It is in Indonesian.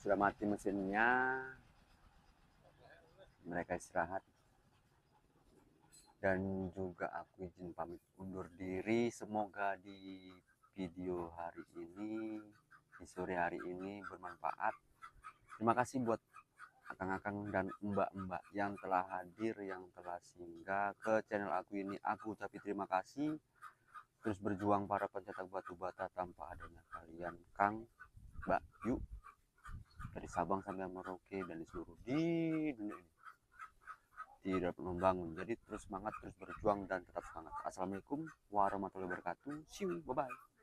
sudah mati mesinnya, mereka istirahat. Dan juga aku izin pamit undur diri. Semoga di video hari ini, di sore hari ini bermanfaat. Terima kasih buat akang-akang dan mbak-mbak yang telah hadir, yang telah singgah ke channel aku ini. Aku ucapin terima kasih. Terus berjuang para pencetak batu bata, tanpa adanya kalian, Kang, Mbak, yuk, dari Sabang sampai Merauke dan di seluruh di dunia ini tidak membangun. Jadi terus semangat, terus berjuang dan tetap semangat. Assalamualaikum warahmatullahi wabarakatuh. See you, bye bye.